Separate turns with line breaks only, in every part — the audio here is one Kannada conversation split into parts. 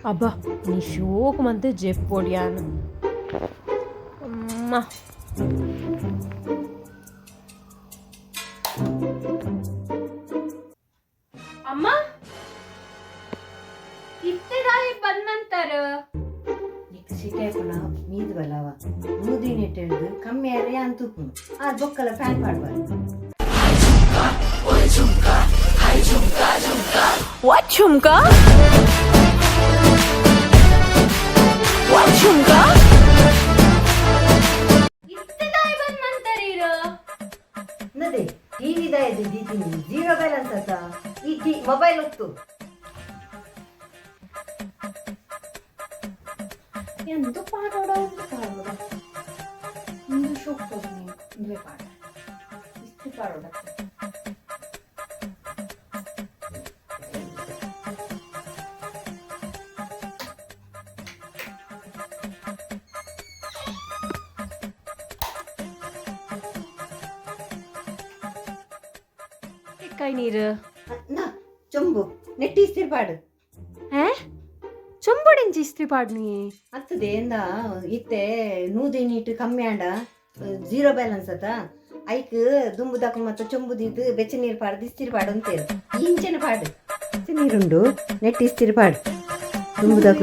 అబ్బా నీ షోకమంతే చెప్పొడియాను అమ్మా ಅಮ್ಮ ಇತ್ತೆದಾಯಿ ಬಂದಂತಾರ
ಸಿಕ್ಕಾಯ್ಕೊಳ ಮೀದು ಬಲವ ಮೂದಿನ ಇಟ್ಟಿಡ್ದು ಕಮ್ಮಿ ಆದ್ರೆ ಅಂತುಪ್ಪು ಆ ಬೊಕ್ಕಲ ಫ್ಯಾನ್ ಮಾಡಬಾರ್ದು
What chumka? What chumka?
ಇತ್ತೆದಾಯಿ ಬಂದಂತಾರೀರ
ನದೇ ಟಿವಿ ದಾಯದ ದೀದಿನಿ ಜೀರೋ ಬ್ಯಾಲೆನ್ಸ್ ಅಂತ ಈ ಮೊಬೈಲ್ ಹೊತ್ತು
ಎಂದು ಪಾಡೋಡ ಒಂದು ಶೋಕ್ ಇಂದುವೆ ಪಾಡ ಇಷ್ಟು ಪಾಡೋಡ
ಕೈ ನೀರು
ನಾ ಚೊಂಬು ನೆಟ್ಟಿಸ್ತಿರ್ಪಾಡು
ಚೊಂಬಡಿಂಚಿ ಇಸ್ತ್ರಿ ಪಾಡ್ನಿ
ಹತ್ತದೆ ಎಂದ ಇತ್ತೆ ನೂದಿನಿಟ್ಟು ಕಮ್ಮಿ ಆಂಡ ಜೀರೋ ಬ್ಯಾಲೆನ್ಸ್ ಅತ ಐಕ್ ದುಂಬು ದಕ್ಕ ಮತ್ತು ಚೊಂಬುದಿದ್ದು ಬೆಚ್ಚ ನೀರು ಪಾಡು ದಿಸ್ತಿರ್ಪಾಡು ಅಂತೇಳಿ ಇಂಚನ ಪಾಡು ನೀರುಂಡು ನೆಟ್ಟಿಸ್ತಿರ್ಪಾಡು ದುಂಬು ದಕ್ಕ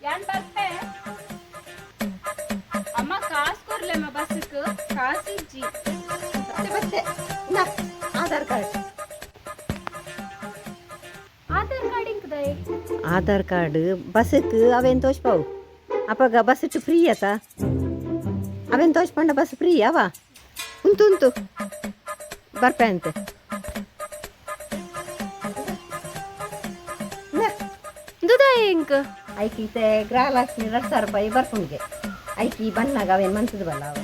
ಯಾನ್ ಬರ್ತೆ ಅಮ್ಮ ಕಾಸು ಕೊರ್ಲೆಮ್ಮ ಬಸ್ಸಕ್ ಕಾಸಿಜ್ಜಿ
ಮತ್ತೆ ಆಧಾರ್ ಕಾರ್ಡ್
ಆಧಾರ್ ಕಾರ್ಡ್ ಇಂಕದಾಯಿ
ಆಧಾರ್ ಕಾರ್ಡ್ ಬಸ್ಸಕ್ಕೆ ಅವೇನು ತೋಚ್ಪಾವು ಅಪ್ಪಾಗ ಬಸ್ಸು ಫ್ರೀ ಆತ ಅವೇನು ತೋಚ್ಕೊಂಡ ಬಸ್ ಫ್ರೀ ಅವ ಉಂಟು ಬರ್ಪೆ ಅಂತೆ
ದುದಾಯಿ ಇಂಕ
ಐಕಿ ಗೃಹಲಕ್ಷ್ಮಿ 2,000 ರೂಪಾಯಿ ಬರ್ಪುಂಗೆ ಐಕಿ ಬಣ್ಣಾಗ ಅವೇನು ಮಂತದ ಬಲ್ಲ ಅವ